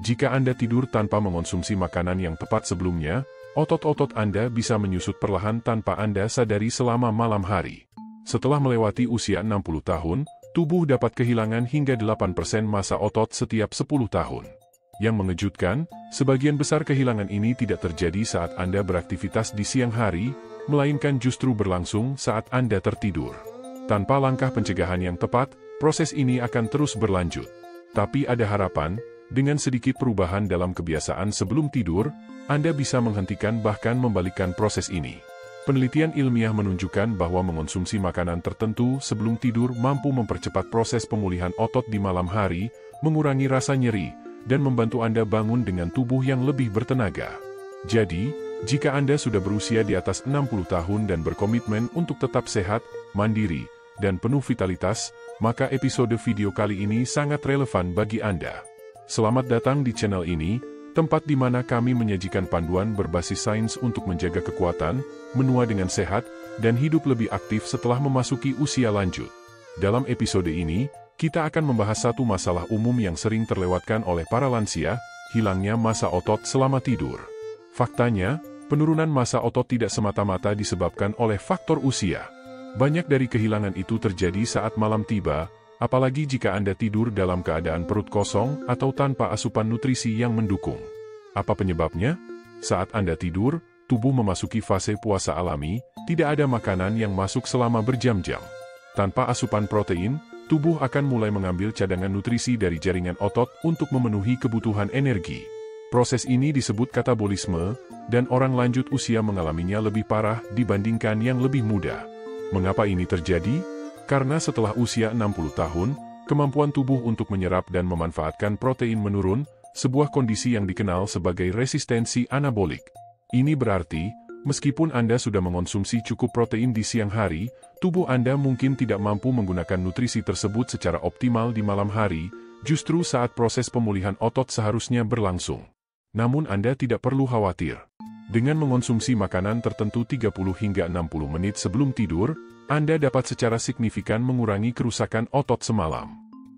Jika Anda tidur tanpa mengonsumsi makanan yang tepat sebelumnya, otot-otot Anda bisa menyusut perlahan tanpa Anda sadari selama malam hari. Setelah melewati usia 60 tahun, tubuh dapat kehilangan hingga 8% massa otot setiap 10 tahun. Yang mengejutkan, sebagian besar kehilangan ini tidak terjadi saat Anda beraktivitas di siang hari, melainkan justru berlangsung saat Anda tertidur. Tanpa langkah pencegahan yang tepat, proses ini akan terus berlanjut. Tapi ada harapan. Dengan sedikit perubahan dalam kebiasaan sebelum tidur, Anda bisa menghentikan bahkan membalikkan proses ini. Penelitian ilmiah menunjukkan bahwa mengonsumsi makanan tertentu sebelum tidur mampu mempercepat proses pemulihan otot di malam hari, mengurangi rasa nyeri, dan membantu Anda bangun dengan tubuh yang lebih bertenaga. Jadi, jika Anda sudah berusia di atas 60 tahun dan berkomitmen untuk tetap sehat, mandiri, dan penuh vitalitas, maka episode video kali ini sangat relevan bagi Anda. Selamat datang di channel ini, tempat di mana kami menyajikan panduan berbasis sains untuk menjaga kekuatan, menua dengan sehat, dan hidup lebih aktif setelah memasuki usia lanjut. Dalam episode ini, kita akan membahas satu masalah umum yang sering terlewatkan oleh para lansia, hilangnya massa otot selama tidur. Faktanya, penurunan massa otot tidak semata-mata disebabkan oleh faktor usia. Banyak dari kehilangan itu terjadi saat malam tiba, apalagi jika Anda tidur dalam keadaan perut kosong atau tanpa asupan nutrisi yang mendukung. Apa penyebabnya? Saat Anda tidur, tubuh memasuki fase puasa alami, tidak ada makanan yang masuk selama berjam-jam. Tanpa asupan protein, tubuh akan mulai mengambil cadangan nutrisi dari jaringan otot untuk memenuhi kebutuhan energi. Proses ini disebut katabolisme, dan orang lanjut usia mengalaminya lebih parah dibandingkan yang lebih muda. Mengapa ini terjadi? Karena setelah usia 60 tahun, kemampuan tubuh untuk menyerap dan memanfaatkan protein menurun, sebuah kondisi yang dikenal sebagai resistensi anabolik. Ini berarti, meskipun Anda sudah mengonsumsi cukup protein di siang hari, tubuh Anda mungkin tidak mampu menggunakan nutrisi tersebut secara optimal di malam hari, justru saat proses pemulihan otot seharusnya berlangsung. Namun Anda tidak perlu khawatir. Dengan mengonsumsi makanan tertentu 30 hingga 60 menit sebelum tidur, Anda dapat secara signifikan mengurangi kerusakan otot semalam.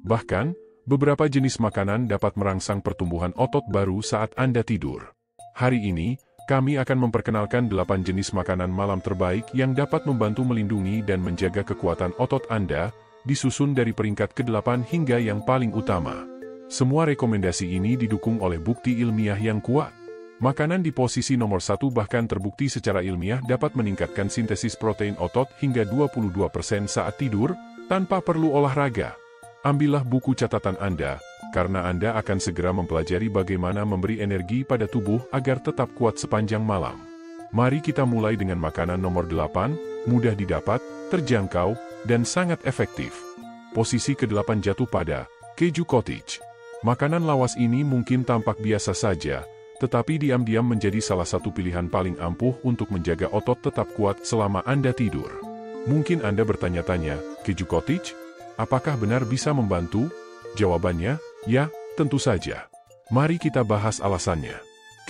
Bahkan, beberapa jenis makanan dapat merangsang pertumbuhan otot baru saat Anda tidur. Hari ini, kami akan memperkenalkan 8 jenis makanan malam terbaik yang dapat membantu melindungi dan menjaga kekuatan otot Anda, disusun dari peringkat ke-8 hingga yang paling utama. Semua rekomendasi ini didukung oleh bukti ilmiah yang kuat. Makanan di posisi nomor 1 bahkan terbukti secara ilmiah dapat meningkatkan sintesis protein otot hingga 22% saat tidur, tanpa perlu olahraga. Ambillah buku catatan Anda, karena Anda akan segera mempelajari bagaimana memberi energi pada tubuh agar tetap kuat sepanjang malam. Mari kita mulai dengan makanan nomor 8, mudah didapat, terjangkau, dan sangat efektif. Posisi ke-8 jatuh pada keju cottage. Makanan lawas ini mungkin tampak biasa saja, tetapi diam-diam menjadi salah satu pilihan paling ampuh untuk menjaga otot tetap kuat selama Anda tidur. Mungkin Anda bertanya-tanya, keju cottage? Apakah benar bisa membantu? Jawabannya, ya, tentu saja. Mari kita bahas alasannya.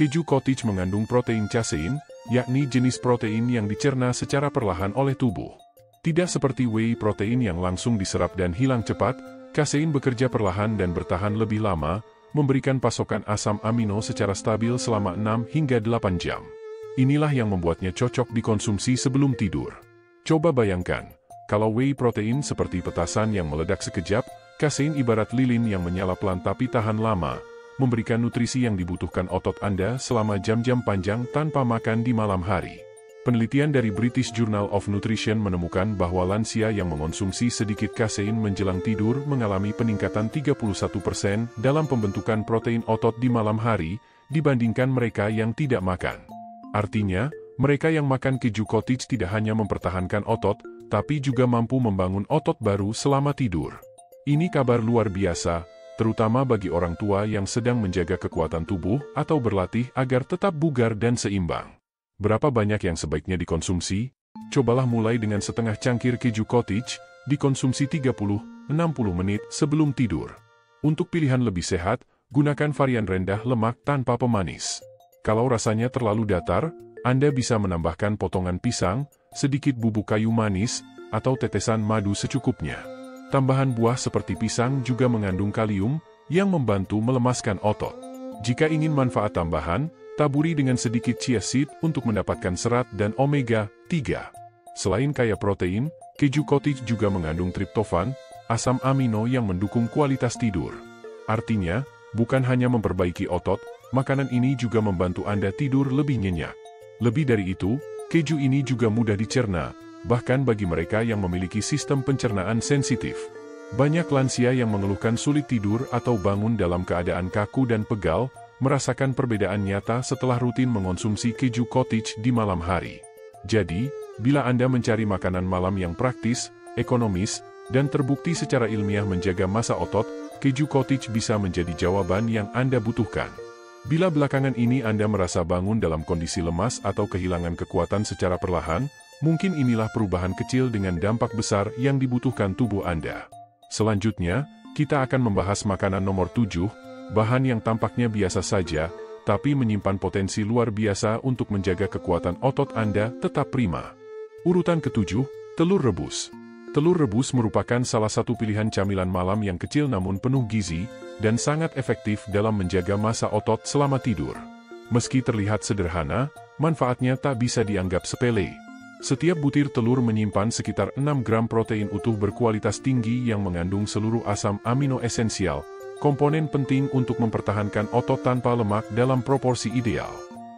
Keju cottage mengandung protein casein, yakni jenis protein yang dicerna secara perlahan oleh tubuh. Tidak seperti whey protein yang langsung diserap dan hilang cepat, casein bekerja perlahan dan bertahan lebih lama, memberikan pasokan asam amino secara stabil selama 6 hingga 8 jam. Inilah yang membuatnya cocok dikonsumsi sebelum tidur. Coba bayangkan, kalau whey protein seperti petasan yang meledak sekejap, casein ibarat lilin yang menyala pelan tapi tahan lama, memberikan nutrisi yang dibutuhkan otot Anda selama jam-jam panjang tanpa makan di malam hari. Penelitian dari British Journal of Nutrition menemukan bahwa lansia yang mengonsumsi sedikit casein menjelang tidur mengalami peningkatan 31% dalam pembentukan protein otot di malam hari, dibandingkan mereka yang tidak makan. Artinya, mereka yang makan keju cottage tidak hanya mempertahankan otot, tapi juga mampu membangun otot baru selama tidur. Ini kabar luar biasa, terutama bagi orang tua yang sedang menjaga kekuatan tubuh atau berlatih agar tetap bugar dan seimbang. Berapa banyak yang sebaiknya dikonsumsi? Cobalah mulai dengan setengah cangkir keju cottage, dikonsumsi 30-60 menit sebelum tidur. Untuk pilihan lebih sehat, gunakan varian rendah lemak tanpa pemanis. Kalau rasanya terlalu datar, Anda bisa menambahkan potongan pisang, sedikit bubuk kayu manis, atau tetesan madu secukupnya. Tambahan buah seperti pisang juga mengandung kalium, yang membantu melemaskan otot. Jika ingin manfaat tambahan, taburi dengan sedikit chia seed untuk mendapatkan serat dan omega-3. Selain kaya protein, keju cottage juga mengandung triptofan, asam amino yang mendukung kualitas tidur. Artinya, bukan hanya memperbaiki otot, makanan ini juga membantu Anda tidur lebih nyenyak. Lebih dari itu, keju ini juga mudah dicerna, bahkan bagi mereka yang memiliki sistem pencernaan sensitif. Banyak lansia yang mengeluhkan sulit tidur atau bangun dalam keadaan kaku dan pegal, merasakan perbedaan nyata setelah rutin mengonsumsi keju cottage di malam hari. Jadi, bila Anda mencari makanan malam yang praktis, ekonomis, dan terbukti secara ilmiah menjaga massa otot, keju cottage bisa menjadi jawaban yang Anda butuhkan. Bila belakangan ini Anda merasa bangun dalam kondisi lemas atau kehilangan kekuatan secara perlahan, mungkin inilah perubahan kecil dengan dampak besar yang dibutuhkan tubuh Anda. Selanjutnya, kita akan membahas makanan nomor 7, bahan yang tampaknya biasa saja, tapi menyimpan potensi luar biasa untuk menjaga kekuatan otot Anda tetap prima. Urutan ke-7, telur rebus. Telur rebus merupakan salah satu pilihan camilan malam yang kecil namun penuh gizi, dan sangat efektif dalam menjaga massa otot selama tidur. Meski terlihat sederhana, manfaatnya tak bisa dianggap sepele. Setiap butir telur menyimpan sekitar 6 gram protein utuh berkualitas tinggi yang mengandung seluruh asam amino esensial, komponen penting untuk mempertahankan otot tanpa lemak dalam proporsi ideal.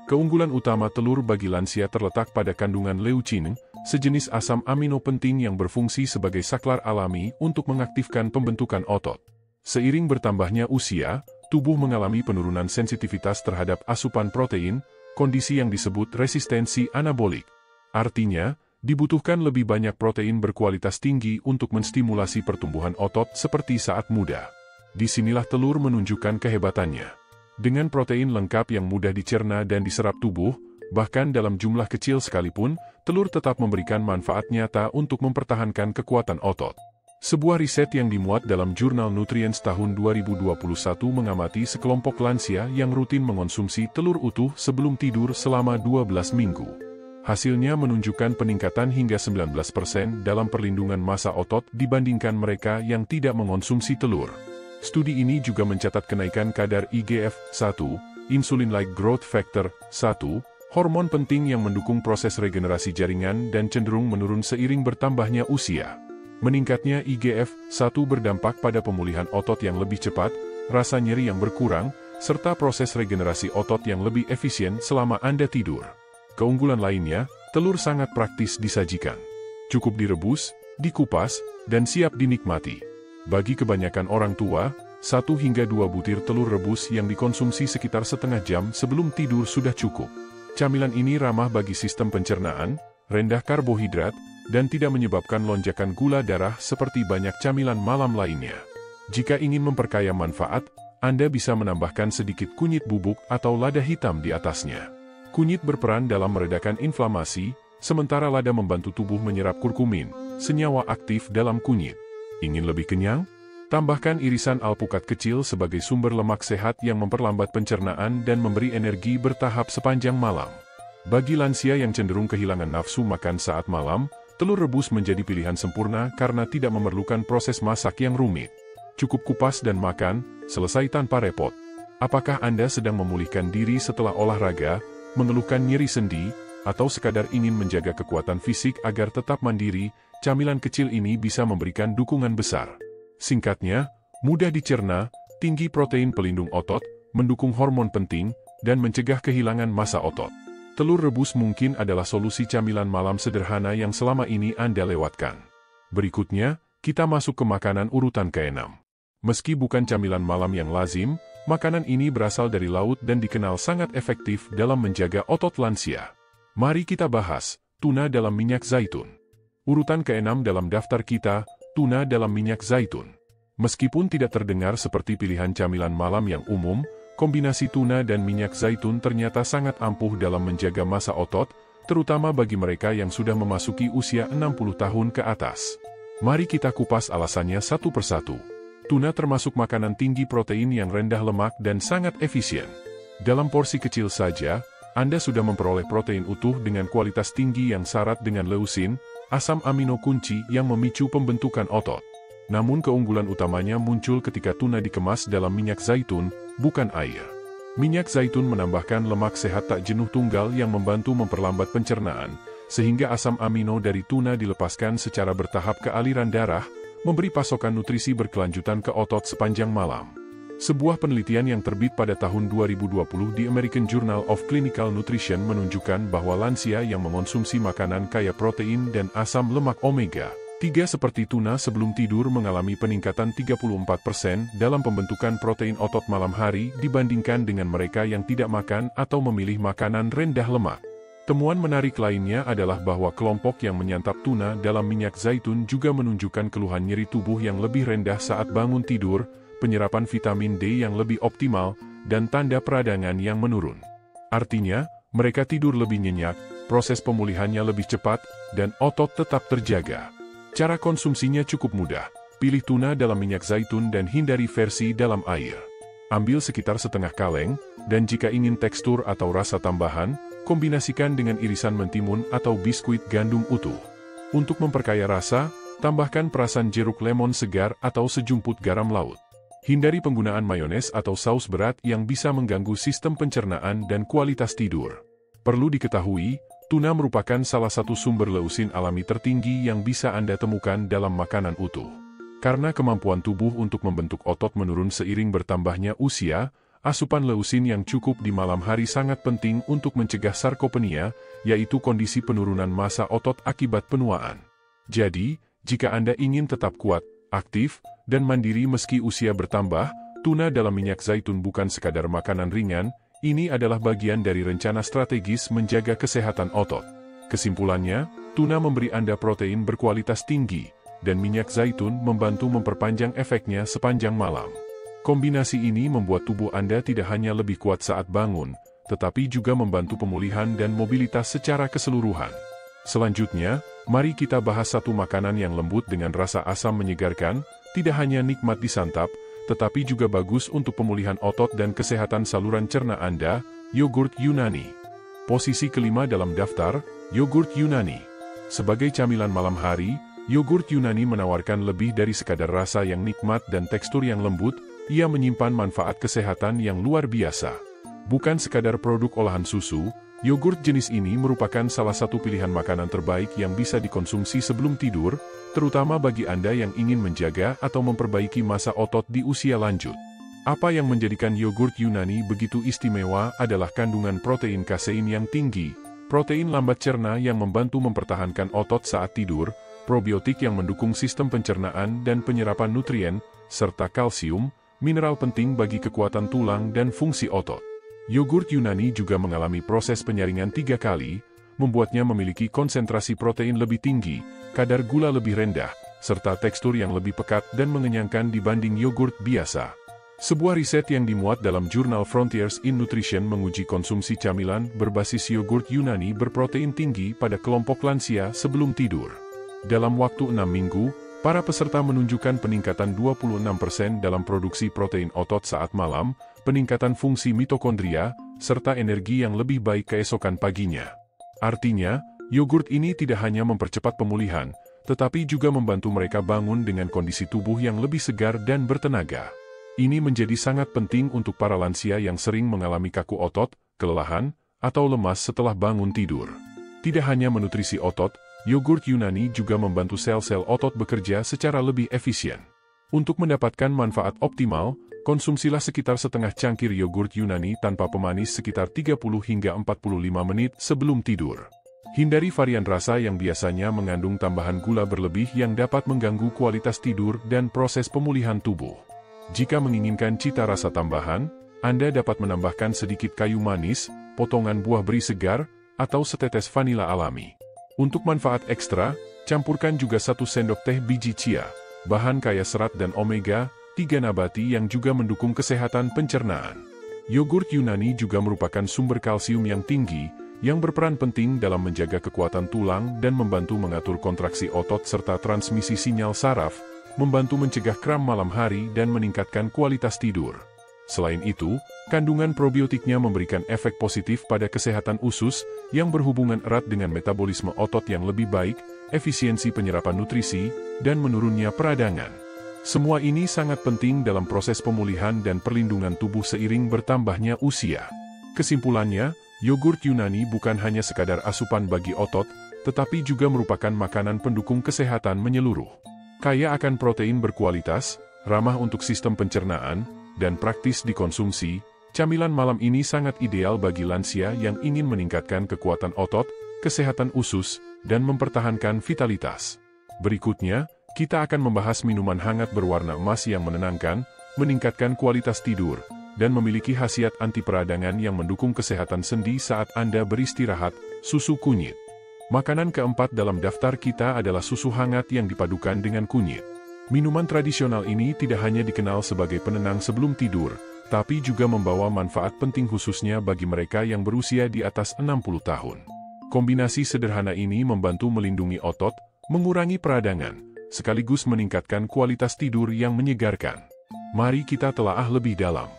Keunggulan utama telur bagi lansia terletak pada kandungan leucin, sejenis asam amino penting yang berfungsi sebagai saklar alami untuk mengaktifkan pembentukan otot. Seiring bertambahnya usia, tubuh mengalami penurunan sensitivitas terhadap asupan protein, kondisi yang disebut resistensi anabolik. Artinya, dibutuhkan lebih banyak protein berkualitas tinggi untuk menstimulasi pertumbuhan otot seperti saat muda. Disinilah telur menunjukkan kehebatannya. Dengan protein lengkap yang mudah dicerna dan diserap tubuh, bahkan dalam jumlah kecil sekalipun, telur tetap memberikan manfaat nyata untuk mempertahankan kekuatan otot. Sebuah riset yang dimuat dalam jurnal Nutrients tahun 2021 mengamati sekelompok lansia yang rutin mengonsumsi telur utuh sebelum tidur selama 12 minggu. Hasilnya menunjukkan peningkatan hingga 19% dalam perlindungan massa otot dibandingkan mereka yang tidak mengonsumsi telur. Studi ini juga mencatat kenaikan kadar IGF-1, Insulin-like growth factor 1, hormon penting yang mendukung proses regenerasi jaringan dan cenderung menurun seiring bertambahnya usia. Meningkatnya IGF-1 berdampak pada pemulihan otot yang lebih cepat, rasa nyeri yang berkurang, serta proses regenerasi otot yang lebih efisien selama Anda tidur. Keunggulan lainnya, telur sangat praktis disajikan. Cukup direbus, dikupas, dan siap dinikmati. Bagi kebanyakan orang tua, 1 hingga 2 butir telur rebus yang dikonsumsi sekitar setengah jam sebelum tidur sudah cukup. Camilan ini ramah bagi sistem pencernaan, rendah karbohidrat, dan tidak menyebabkan lonjakan gula darah seperti banyak camilan malam lainnya. Jika ingin memperkaya manfaat, Anda bisa menambahkan sedikit kunyit bubuk atau lada hitam di atasnya. Kunyit berperan dalam meredakan inflamasi, sementara lada membantu tubuh menyerap kurkumin, senyawa aktif dalam kunyit. Ingin lebih kenyang? Tambahkan irisan alpukat kecil sebagai sumber lemak sehat yang memperlambat pencernaan dan memberi energi bertahap sepanjang malam. Bagi lansia yang cenderung kehilangan nafsu makan saat malam, telur rebus menjadi pilihan sempurna karena tidak memerlukan proses masak yang rumit. Cukup kupas dan makan, selesai tanpa repot. Apakah Anda sedang memulihkan diri setelah olahraga, mengeluhkan nyeri sendi, atau sekadar ingin menjaga kekuatan fisik agar tetap mandiri? Camilan kecil ini bisa memberikan dukungan besar. Singkatnya, mudah dicerna, tinggi protein pelindung otot, mendukung hormon penting, dan mencegah kehilangan massa otot. Telur rebus mungkin adalah solusi camilan malam sederhana yang selama ini Anda lewatkan. Berikutnya, kita masuk ke makanan urutan ke-6. Meski bukan camilan malam yang lazim, makanan ini berasal dari laut dan dikenal sangat efektif dalam menjaga otot lansia. Mari kita bahas, tuna dalam minyak zaitun. Urutan ke-6 dalam daftar kita, tuna dalam minyak zaitun. Meskipun tidak terdengar seperti pilihan camilan malam yang umum, kombinasi tuna dan minyak zaitun ternyata sangat ampuh dalam menjaga massa otot, terutama bagi mereka yang sudah memasuki usia 60 tahun ke atas. Mari kita kupas alasannya satu persatu. Tuna termasuk makanan tinggi protein yang rendah lemak dan sangat efisien. Dalam porsi kecil saja, Anda sudah memperoleh protein utuh dengan kualitas tinggi yang syarat dengan leusin, asam amino kunci yang memicu pembentukan otot. Namun keunggulan utamanya muncul ketika tuna dikemas dalam minyak zaitun, bukan air. Minyak zaitun menambahkan lemak sehat tak jenuh tunggal yang membantu memperlambat pencernaan, sehingga asam amino dari tuna dilepaskan secara bertahap ke aliran darah, memberi pasokan nutrisi berkelanjutan ke otot sepanjang malam. Sebuah penelitian yang terbit pada tahun 2020 di American Journal of Clinical Nutrition menunjukkan bahwa lansia yang mengonsumsi makanan kaya protein dan asam lemak omega 3 seperti tuna sebelum tidur mengalami peningkatan 34% dalam pembentukan protein otot malam hari dibandingkan dengan mereka yang tidak makan atau memilih makanan rendah lemak. Temuan menarik lainnya adalah bahwa kelompok yang menyantap tuna dalam minyak zaitun juga menunjukkan keluhan nyeri tubuh yang lebih rendah saat bangun tidur, penyerapan vitamin D yang lebih optimal, dan tanda peradangan yang menurun. Artinya, mereka tidur lebih nyenyak, proses pemulihannya lebih cepat, dan otot tetap terjaga. Cara konsumsinya cukup mudah. Pilih tuna dalam minyak zaitun dan hindari versi dalam air. Ambil sekitar setengah kaleng, dan jika ingin tekstur atau rasa tambahan, kombinasikan dengan irisan mentimun atau biskuit gandum utuh. Untuk memperkaya rasa, tambahkan perasan jeruk lemon segar atau sejumput garam laut. Hindari penggunaan mayones atau saus berat yang bisa mengganggu sistem pencernaan dan kualitas tidur. Perlu diketahui, tuna merupakan salah satu sumber leusin alami tertinggi yang bisa Anda temukan dalam makanan utuh. Karena kemampuan tubuh untuk membentuk otot menurun seiring bertambahnya usia, asupan leusin yang cukup di malam hari sangat penting untuk mencegah sarkopenia, yaitu kondisi penurunan massa otot akibat penuaan. Jadi, jika Anda ingin tetap kuat, aktif, dan mandiri meski usia bertambah, tuna dalam minyak zaitun bukan sekadar makanan ringan, ini adalah bagian dari rencana strategis menjaga kesehatan otot. Kesimpulannya, tuna memberi Anda protein berkualitas tinggi, dan minyak zaitun membantu memperpanjang efeknya sepanjang malam. Kombinasi ini membuat tubuh Anda tidak hanya lebih kuat saat bangun, tetapi juga membantu pemulihan dan mobilitas secara keseluruhan. Selanjutnya, mari kita bahas satu makanan yang lembut dengan rasa asam menyegarkan, tidak hanya nikmat disantap, tetapi juga bagus untuk pemulihan otot dan kesehatan saluran cerna Anda, yogurt Yunani. Posisi kelima dalam daftar, yogurt Yunani. Sebagai camilan malam hari, yogurt Yunani menawarkan lebih dari sekadar rasa yang nikmat dan tekstur yang lembut, ia menyimpan manfaat kesehatan yang luar biasa. Bukan sekadar produk olahan susu, yogurt jenis ini merupakan salah satu pilihan makanan terbaik yang bisa dikonsumsi sebelum tidur, terutama bagi Anda yang ingin menjaga atau memperbaiki massa otot di usia lanjut. Apa yang menjadikan yogurt Yunani begitu istimewa adalah kandungan protein kasein yang tinggi, protein lambat cerna yang membantu mempertahankan otot saat tidur, probiotik yang mendukung sistem pencernaan dan penyerapan nutrien, serta kalsium, mineral penting bagi kekuatan tulang dan fungsi otot. Yogurt Yunani juga mengalami proses penyaringan 3 kali, membuatnya memiliki konsentrasi protein lebih tinggi, kadar gula lebih rendah, serta tekstur yang lebih pekat dan mengenyangkan dibanding yogurt biasa. Sebuah riset yang dimuat dalam jurnal Frontiers in Nutrition menguji konsumsi camilan berbasis yogurt Yunani berprotein tinggi pada kelompok lansia sebelum tidur. Dalam waktu 6 minggu, para peserta menunjukkan peningkatan 26% dalam produksi protein otot saat malam, peningkatan fungsi mitokondria, serta energi yang lebih baik keesokan paginya. Artinya, yogurt ini tidak hanya mempercepat pemulihan, tetapi juga membantu mereka bangun dengan kondisi tubuh yang lebih segar dan bertenaga. Ini menjadi sangat penting untuk para lansia yang sering mengalami kaku otot, kelelahan, atau lemas setelah bangun tidur. Tidak hanya menutrisi otot, yogurt Yunani juga membantu sel-sel otot bekerja secara lebih efisien. Untuk mendapatkan manfaat optimal, konsumsilah sekitar setengah cangkir yogurt Yunani tanpa pemanis sekitar 30 hingga 45 menit sebelum tidur. Hindari varian rasa yang biasanya mengandung tambahan gula berlebih yang dapat mengganggu kualitas tidur dan proses pemulihan tubuh. Jika menginginkan cita rasa tambahan, Anda dapat menambahkan sedikit kayu manis, potongan buah beri segar, atau setetes vanila alami. Untuk manfaat ekstra, campurkan juga 1 sendok teh biji chia, bahan kaya serat dan omega 3 nabati yang juga mendukung kesehatan pencernaan. Yogurt Yunani juga merupakan sumber kalsium yang tinggi, yang berperan penting dalam menjaga kekuatan tulang dan membantu mengatur kontraksi otot serta transmisi sinyal saraf, membantu mencegah kram malam hari dan meningkatkan kualitas tidur. Selain itu, kandungan probiotiknya memberikan efek positif pada kesehatan usus, yang berhubungan erat dengan metabolisme otot yang lebih baik, efisiensi penyerapan nutrisi, dan menurunnya peradangan. Semua ini sangat penting dalam proses pemulihan dan perlindungan tubuh seiring bertambahnya usia. Kesimpulannya, yogurt Yunani bukan hanya sekadar asupan bagi otot, tetapi juga merupakan makanan pendukung kesehatan menyeluruh. Kaya akan protein berkualitas, ramah untuk sistem pencernaan, dan praktis dikonsumsi, camilan malam ini sangat ideal bagi lansia yang ingin meningkatkan kekuatan otot, kesehatan usus, dan mempertahankan vitalitas. Berikutnya, kita akan membahas minuman hangat berwarna emas yang menenangkan, meningkatkan kualitas tidur, dan memiliki khasiat anti peradangan yang mendukung kesehatan sendi saat Anda beristirahat, susu kunyit. Makanan keempat dalam daftar kita adalah susu hangat yang dipadukan dengan kunyit. Minuman tradisional ini tidak hanya dikenal sebagai penenang sebelum tidur, tapi juga membawa manfaat penting khususnya bagi mereka yang berusia di atas 60 tahun. Kombinasi sederhana ini membantu melindungi otot, mengurangi peradangan, sekaligus meningkatkan kualitas tidur yang menyegarkan. Mari kita telaah lebih dalam.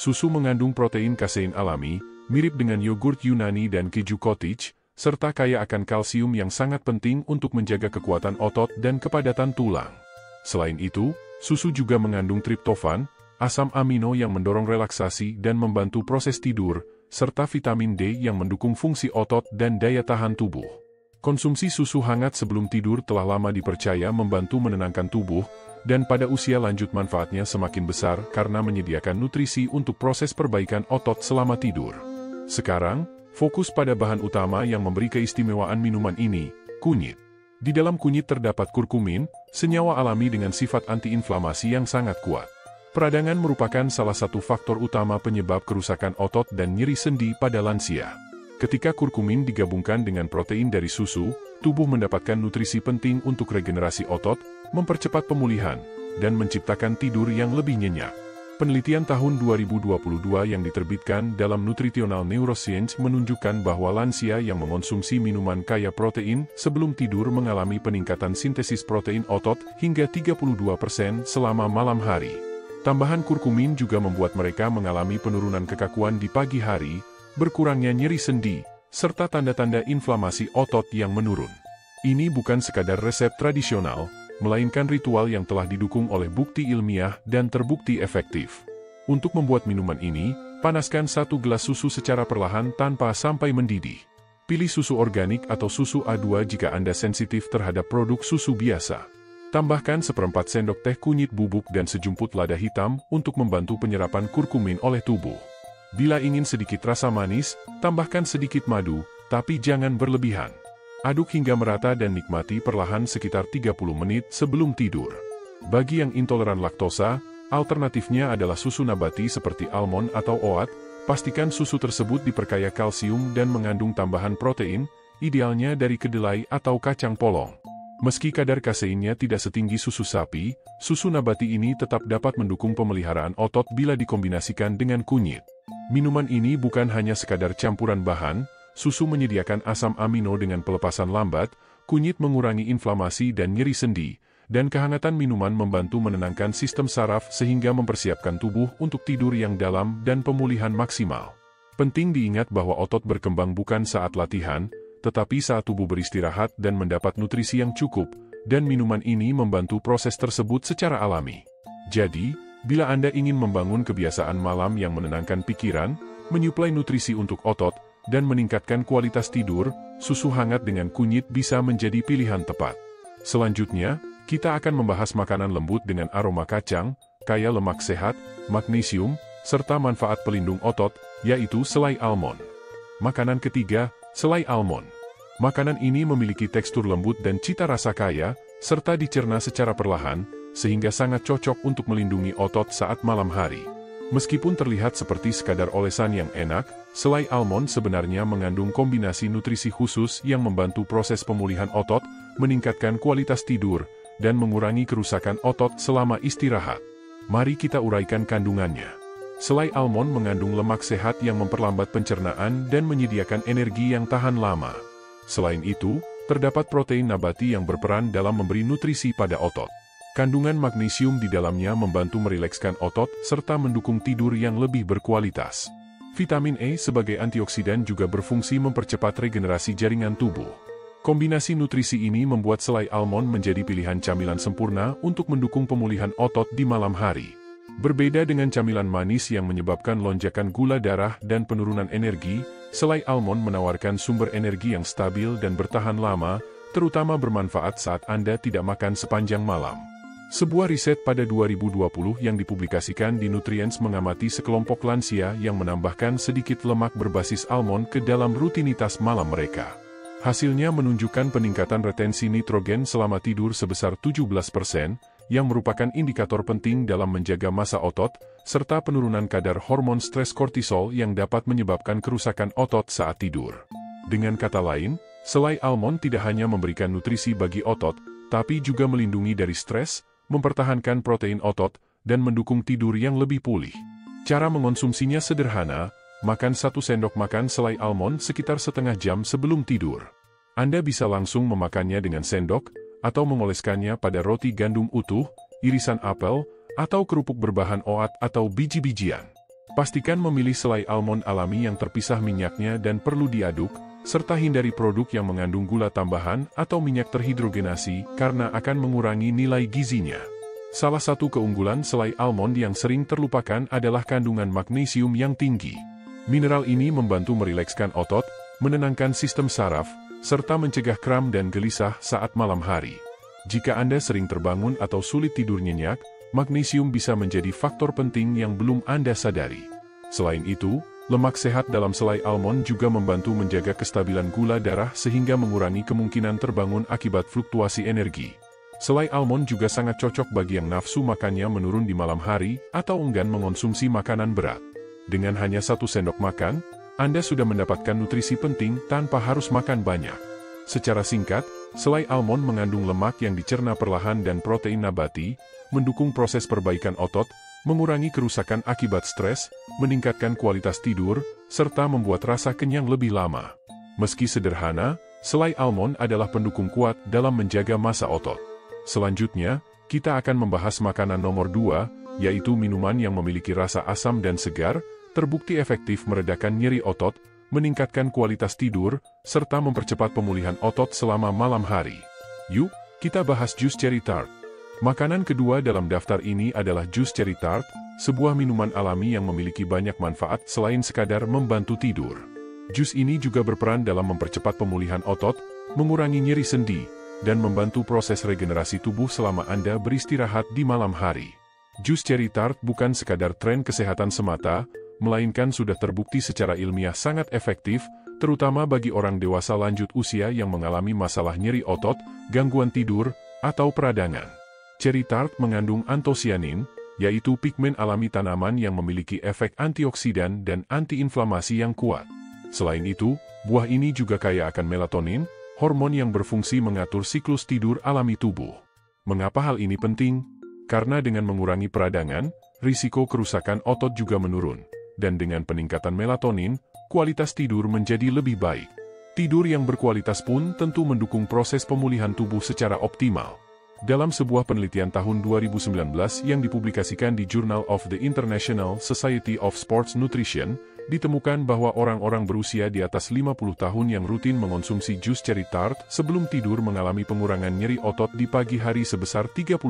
Susu mengandung protein kasein alami, mirip dengan yogurt Yunani dan keju cottage, serta kaya akan kalsium yang sangat penting untuk menjaga kekuatan otot dan kepadatan tulang. Selain itu, susu juga mengandung triptofan, asam amino yang mendorong relaksasi dan membantu proses tidur, serta vitamin D yang mendukung fungsi otot dan daya tahan tubuh. Konsumsi susu hangat sebelum tidur telah lama dipercaya membantu menenangkan tubuh, dan pada usia lanjut manfaatnya semakin besar karena menyediakan nutrisi untuk proses perbaikan otot selama tidur. Sekarang, fokus pada bahan utama yang memberi keistimewaan minuman ini, kunyit. Di dalam kunyit terdapat kurkumin, senyawa alami dengan sifat antiinflamasi yang sangat kuat. Peradangan merupakan salah satu faktor utama penyebab kerusakan otot dan nyeri sendi pada lansia. Ketika kurkumin digabungkan dengan protein dari susu, tubuh mendapatkan nutrisi penting untuk regenerasi otot, mempercepat pemulihan, dan menciptakan tidur yang lebih nyenyak. Penelitian tahun 2022 yang diterbitkan dalam Nutritional Neuroscience menunjukkan bahwa lansia yang mengonsumsi minuman kaya protein sebelum tidur mengalami peningkatan sintesis protein otot hingga 32% selama malam hari. Tambahan kurkumin juga membuat mereka mengalami penurunan kekakuan di pagi hari, berkurangnya nyeri sendi, serta tanda-tanda inflamasi otot yang menurun. Ini bukan sekadar resep tradisional, melainkan ritual yang telah didukung oleh bukti ilmiah dan terbukti efektif. Untuk membuat minuman ini, panaskan 1 gelas susu secara perlahan tanpa sampai mendidih. Pilih susu organik atau susu A2 jika Anda sensitif terhadap produk susu biasa. Tambahkan 1/4 sendok teh kunyit bubuk dan sejumput lada hitam untuk membantu penyerapan kurkumin oleh tubuh. Bila ingin sedikit rasa manis, tambahkan sedikit madu, tapi jangan berlebihan. Aduk hingga merata dan nikmati perlahan sekitar 30 menit sebelum tidur. Bagi yang intoleran laktosa, alternatifnya adalah susu nabati seperti almond atau oat. Pastikan susu tersebut diperkaya kalsium dan mengandung tambahan protein, idealnya dari kedelai atau kacang polong. Meski kadar kaseinnya tidak setinggi susu sapi, susu nabati ini tetap dapat mendukung pemeliharaan otot bila dikombinasikan dengan kunyit. Minuman ini bukan hanya sekadar campuran bahan, susu menyediakan asam amino dengan pelepasan lambat, kunyit mengurangi inflamasi dan nyeri sendi, dan kehangatan minuman membantu menenangkan sistem saraf sehingga mempersiapkan tubuh untuk tidur yang dalam dan pemulihan maksimal. Penting diingat bahwa otot berkembang bukan saat latihan, tetapi saat tubuh beristirahat dan mendapat nutrisi yang cukup, dan minuman ini membantu proses tersebut secara alami. Jadi, bila Anda ingin membangun kebiasaan malam yang menenangkan pikiran, menyuplai nutrisi untuk otot, dan meningkatkan kualitas tidur, susu hangat dengan kunyit bisa menjadi pilihan tepat. Selanjutnya, kita akan membahas makanan lembut dengan aroma kacang, kaya lemak sehat, magnesium, serta manfaat pelindung otot, yaitu selai almond. Makanan ketiga, selai almond. Makanan ini memiliki tekstur lembut dan cita rasa kaya, serta dicerna secara perlahan, sehingga sangat cocok untuk melindungi otot saat malam hari. Meskipun terlihat seperti sekadar olesan yang enak, selai almond sebenarnya mengandung kombinasi nutrisi khusus yang membantu proses pemulihan otot, meningkatkan kualitas tidur, dan mengurangi kerusakan otot selama istirahat. Mari kita uraikan kandungannya. Selai almond mengandung lemak sehat yang memperlambat pencernaan dan menyediakan energi yang tahan lama. Selain itu, terdapat protein nabati yang berperan dalam memberi nutrisi pada otot. Kandungan magnesium di dalamnya membantu merilekskan otot serta mendukung tidur yang lebih berkualitas. Vitamin E sebagai antioksidan juga berfungsi mempercepat regenerasi jaringan tubuh. Kombinasi nutrisi ini membuat selai almond menjadi pilihan camilan sempurna untuk mendukung pemulihan otot di malam hari. Berbeda dengan camilan manis yang menyebabkan lonjakan gula darah dan penurunan energi, selai almond menawarkan sumber energi yang stabil dan bertahan lama, terutama bermanfaat saat Anda tidak makan sepanjang malam. Sebuah riset pada 2020 yang dipublikasikan di Nutrients mengamati sekelompok lansia yang menambahkan sedikit lemak berbasis almond ke dalam rutinitas malam mereka. Hasilnya menunjukkan peningkatan retensi nitrogen selama tidur sebesar 17%, yang merupakan indikator penting dalam menjaga massa otot, serta penurunan kadar hormon stres kortisol yang dapat menyebabkan kerusakan otot saat tidur. Dengan kata lain, selai almond tidak hanya memberikan nutrisi bagi otot, tapi juga melindungi dari stres, mempertahankan protein otot, dan mendukung tidur yang lebih pulih. Cara mengonsumsinya sederhana, makan 1 sendok makan selai almond sekitar setengah jam sebelum tidur. Anda bisa langsung memakannya dengan sendok, atau mengoleskannya pada roti gandum utuh, irisan apel, atau kerupuk berbahan oat atau biji-bijian. Pastikan memilih selai almond alami yang terpisah minyaknya dan perlu diaduk, serta hindari produk yang mengandung gula tambahan atau minyak terhidrogenasi karena akan mengurangi nilai gizinya. Salah satu keunggulan selai almond yang sering terlupakan adalah kandungan magnesium yang tinggi. Mineral ini membantu merilekskan otot, menenangkan sistem saraf, serta mencegah kram dan gelisah saat malam hari. Jika Anda sering terbangun atau sulit tidur nyenyak, magnesium bisa menjadi faktor penting yang belum Anda sadari. Selain itu, lemak sehat dalam selai almond juga membantu menjaga kestabilan gula darah sehingga mengurangi kemungkinan terbangun akibat fluktuasi energi. Selai almond juga sangat cocok bagi yang nafsu makannya menurun di malam hari atau enggan mengonsumsi makanan berat. Dengan hanya 1 sendok makan, Anda sudah mendapatkan nutrisi penting tanpa harus makan banyak. Secara singkat, selai almond mengandung lemak yang dicerna perlahan dan protein nabati, mendukung proses perbaikan otot, mengurangi kerusakan akibat stres, meningkatkan kualitas tidur, serta membuat rasa kenyang lebih lama. Meski sederhana, selai almond adalah pendukung kuat dalam menjaga massa otot. Selanjutnya, kita akan membahas makanan nomor 2, yaitu minuman yang memiliki rasa asam dan segar, terbukti efektif meredakan nyeri otot, meningkatkan kualitas tidur, serta mempercepat pemulihan otot selama malam hari. Yuk, kita bahas jus cherry tart. Makanan kedua dalam daftar ini adalah jus cherry tart, sebuah minuman alami yang memiliki banyak manfaat selain sekadar membantu tidur. Jus ini juga berperan dalam mempercepat pemulihan otot, mengurangi nyeri sendi, dan membantu proses regenerasi tubuh selama Anda beristirahat di malam hari. Jus cherry tart bukan sekadar tren kesehatan semata, melainkan sudah terbukti secara ilmiah sangat efektif, terutama bagi orang dewasa lanjut usia yang mengalami masalah nyeri otot, gangguan tidur, atau peradangan. Cherry tart mengandung antosianin, yaitu pigmen alami tanaman yang memiliki efek antioksidan dan antiinflamasi yang kuat. Selain itu, buah ini juga kaya akan melatonin, hormon yang berfungsi mengatur siklus tidur alami tubuh. Mengapa hal ini penting? Karena dengan mengurangi peradangan, risiko kerusakan otot juga menurun. Dan dengan peningkatan melatonin, kualitas tidur menjadi lebih baik. Tidur yang berkualitas pun tentu mendukung proses pemulihan tubuh secara optimal. Dalam sebuah penelitian tahun 2019 yang dipublikasikan di Journal of the International Society of Sports Nutrition, ditemukan bahwa orang-orang berusia di atas 50 tahun yang rutin mengonsumsi jus cherry tart sebelum tidur mengalami pengurangan nyeri otot di pagi hari sebesar 33%,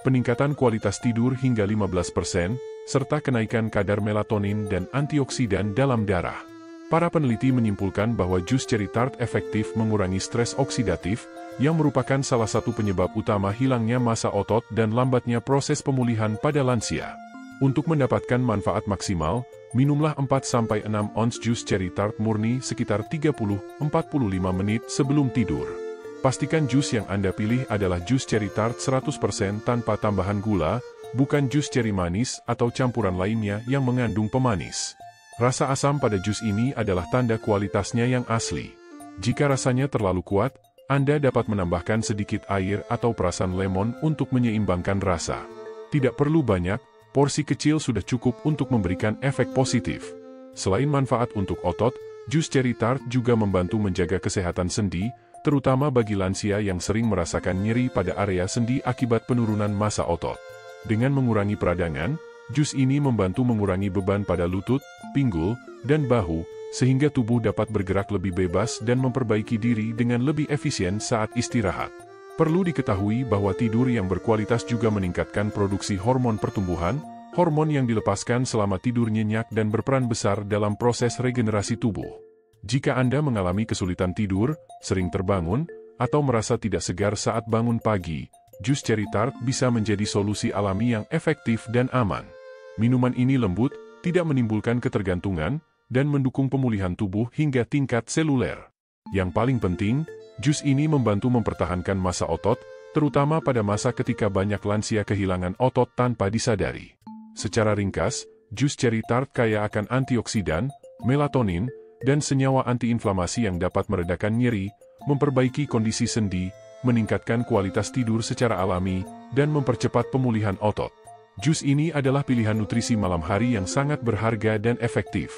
peningkatan kualitas tidur hingga 15%, serta kenaikan kadar melatonin dan antioksidan dalam darah. Para peneliti menyimpulkan bahwa jus cherry tart efektif mengurangi stres oksidatif, yang merupakan salah satu penyebab utama hilangnya massa otot dan lambatnya proses pemulihan pada lansia. Untuk mendapatkan manfaat maksimal, minumlah 4-6 ons jus cherry tart murni sekitar 30-45 menit sebelum tidur. Pastikan jus yang Anda pilih adalah jus cherry tart 100% tanpa tambahan gula, bukan jus cherry manis atau campuran lainnya yang mengandung pemanis. Rasa asam pada jus ini adalah tanda kualitasnya yang asli. Jika rasanya terlalu kuat, Anda dapat menambahkan sedikit air atau perasan lemon untuk menyeimbangkan rasa. Tidak perlu banyak, porsi kecil sudah cukup untuk memberikan efek positif. Selain manfaat untuk otot, jus cherry tart juga membantu menjaga kesehatan sendi, terutama bagi lansia yang sering merasakan nyeri pada area sendi akibat penurunan massa otot. Dengan mengurangi peradangan, jus ini membantu mengurangi beban pada lutut, pinggul, dan bahu, sehingga tubuh dapat bergerak lebih bebas dan memperbaiki diri dengan lebih efisien saat istirahat. Perlu diketahui bahwa tidur yang berkualitas juga meningkatkan produksi hormon pertumbuhan, hormon yang dilepaskan selama tidur nyenyak dan berperan besar dalam proses regenerasi tubuh. Jika Anda mengalami kesulitan tidur, sering terbangun, atau merasa tidak segar saat bangun pagi, jus cherry tart bisa menjadi solusi alami yang efektif dan aman. Minuman ini lembut, tidak menimbulkan ketergantungan, dan mendukung pemulihan tubuh hingga tingkat seluler. Yang paling penting, jus ini membantu mempertahankan massa otot, terutama pada masa ketika banyak lansia kehilangan otot tanpa disadari. Secara ringkas, jus cherry tart kaya akan antioksidan, melatonin, dan senyawa antiinflamasi yang dapat meredakan nyeri, memperbaiki kondisi sendi, meningkatkan kualitas tidur secara alami, dan mempercepat pemulihan otot. Jus ini adalah pilihan nutrisi malam hari yang sangat berharga dan efektif.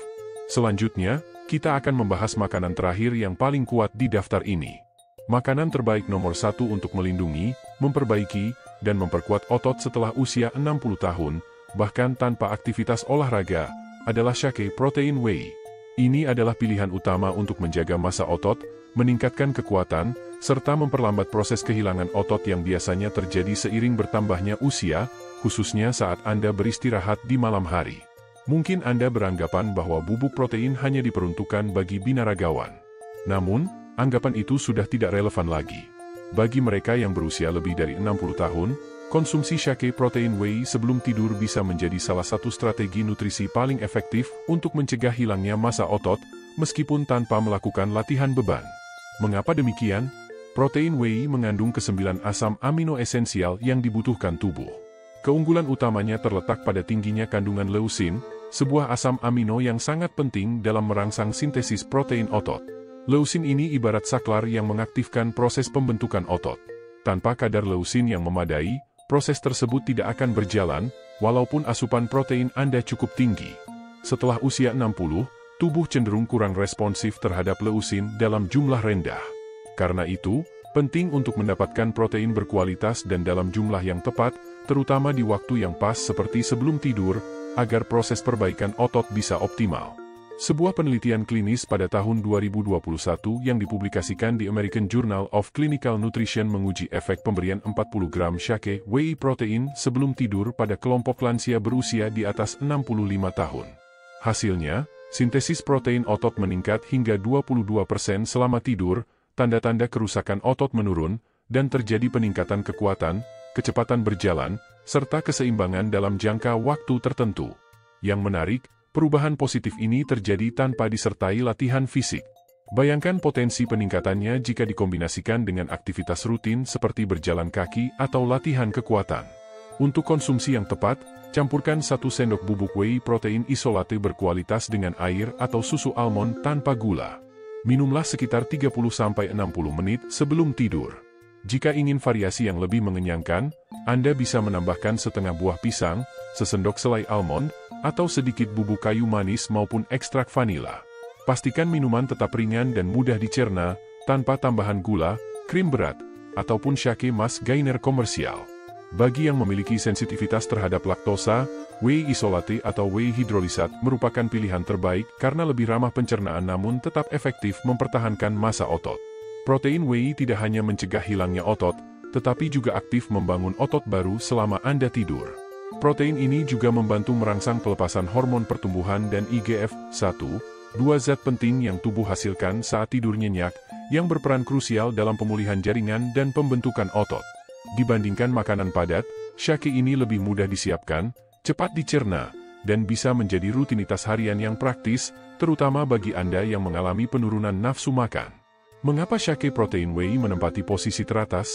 Selanjutnya, kita akan membahas makanan terakhir yang paling kuat di daftar ini. Makanan terbaik nomor 1 untuk melindungi, memperbaiki, dan memperkuat otot setelah usia 60 tahun, bahkan tanpa aktivitas olahraga, adalah Shake Protein Whey. Ini adalah pilihan utama untuk menjaga massa otot, meningkatkan kekuatan, serta memperlambat proses kehilangan otot yang biasanya terjadi seiring bertambahnya usia, khususnya saat Anda beristirahat di malam hari. Mungkin Anda beranggapan bahwa bubuk protein hanya diperuntukkan bagi binaragawan. Namun, anggapan itu sudah tidak relevan lagi. Bagi mereka yang berusia lebih dari 60 tahun, konsumsi Shake Protein Whey sebelum tidur bisa menjadi salah satu strategi nutrisi paling efektif untuk mencegah hilangnya massa otot, meskipun tanpa melakukan latihan beban. Mengapa demikian? Protein whey mengandung ke-9 asam amino esensial yang dibutuhkan tubuh. Keunggulan utamanya terletak pada tingginya kandungan leusin, sebuah asam amino yang sangat penting dalam merangsang sintesis protein otot. Leusin ini ibarat saklar yang mengaktifkan proses pembentukan otot. Tanpa kadar leusin yang memadai, proses tersebut tidak akan berjalan, walaupun asupan protein Anda cukup tinggi. Setelah usia 60, tubuh cenderung kurang responsif terhadap leusin dalam jumlah rendah. Karena itu, penting untuk mendapatkan protein berkualitas dan dalam jumlah yang tepat, terutama di waktu yang pas seperti sebelum tidur, agar proses perbaikan otot bisa optimal. Sebuah penelitian klinis pada tahun 2021 yang dipublikasikan di American Journal of Clinical Nutrition menguji efek pemberian 40 gram Shake Whey protein sebelum tidur pada kelompok lansia berusia di atas 65 tahun. Hasilnya, sintesis protein otot meningkat hingga 22% selama tidur, tanda-tanda kerusakan otot menurun, dan terjadi peningkatan kekuatan, kecepatan berjalan, serta keseimbangan dalam jangka waktu tertentu. Yang menarik, perubahan positif ini terjadi tanpa disertai latihan fisik. Bayangkan potensi peningkatannya jika dikombinasikan dengan aktivitas rutin seperti berjalan kaki atau latihan kekuatan. Untuk konsumsi yang tepat, campurkan 1 sendok bubuk whey protein isolate berkualitas dengan air atau susu almond tanpa gula. Minumlah sekitar 30-60 menit sebelum tidur. Jika ingin variasi yang lebih mengenyangkan, Anda bisa menambahkan setengah buah pisang, sesendok selai almond, atau sedikit bubuk kayu manis maupun ekstrak vanila. Pastikan minuman tetap ringan dan mudah dicerna, tanpa tambahan gula, krim berat, ataupun Shake Mas Gainer komersial. Bagi yang memiliki sensitivitas terhadap laktosa, whey isolate atau whey hidrolisat merupakan pilihan terbaik karena lebih ramah pencernaan namun tetap efektif mempertahankan massa otot. Protein whey tidak hanya mencegah hilangnya otot, tetapi juga aktif membangun otot baru selama Anda tidur. Protein ini juga membantu merangsang pelepasan hormon pertumbuhan dan IGF-1, 2 zat penting yang tubuh hasilkan saat tidur nyenyak, yang berperan krusial dalam pemulihan jaringan dan pembentukan otot. Dibandingkan makanan padat, Shake ini lebih mudah disiapkan, cepat dicerna, dan bisa menjadi rutinitas harian yang praktis, terutama bagi Anda yang mengalami penurunan nafsu makan. Mengapa Shake Protein Whey menempati posisi teratas?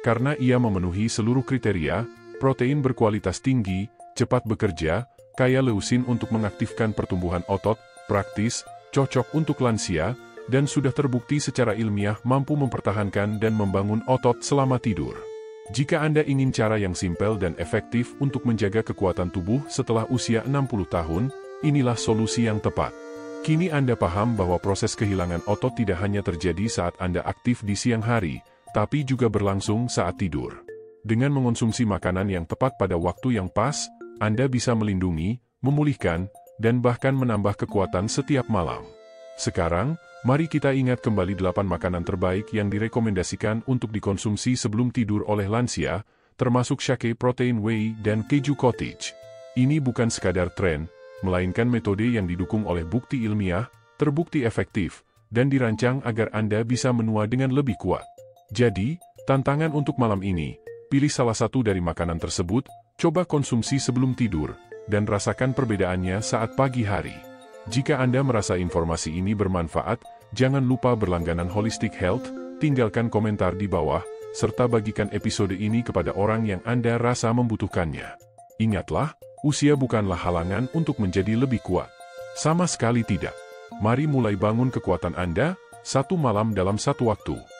Karena ia memenuhi seluruh kriteria, protein berkualitas tinggi, cepat bekerja, kaya leusin untuk mengaktifkan pertumbuhan otot, praktis, cocok untuk lansia, dan sudah terbukti secara ilmiah mampu mempertahankan dan membangun otot selama tidur. Jika Anda ingin cara yang simpel dan efektif untuk menjaga kekuatan tubuh setelah usia 60 tahun, inilah solusi yang tepat. Kini Anda paham bahwa proses kehilangan otot tidak hanya terjadi saat Anda aktif di siang hari, tapi juga berlangsung saat tidur. Dengan mengonsumsi makanan yang tepat pada waktu yang pas, Anda bisa melindungi, memulihkan, dan bahkan menambah kekuatan setiap malam. Sekarang, mari kita ingat kembali 8 makanan terbaik yang direkomendasikan untuk dikonsumsi sebelum tidur oleh lansia, termasuk shake protein whey dan keju cottage. Ini bukan sekadar tren, melainkan metode yang didukung oleh bukti ilmiah, terbukti efektif, dan dirancang agar Anda bisa menua dengan lebih kuat. Jadi, tantangan untuk malam ini, pilih salah satu dari makanan tersebut, coba konsumsi sebelum tidur, dan rasakan perbedaannya saat pagi hari. Jika Anda merasa informasi ini bermanfaat, jangan lupa berlangganan Holistic Health, tinggalkan komentar di bawah, serta bagikan episode ini kepada orang yang Anda rasa membutuhkannya. Ingatlah, usia bukanlah halangan untuk menjadi lebih kuat. Sama sekali tidak. Mari mulai bangun kekuatan Anda, satu malam dalam satu waktu.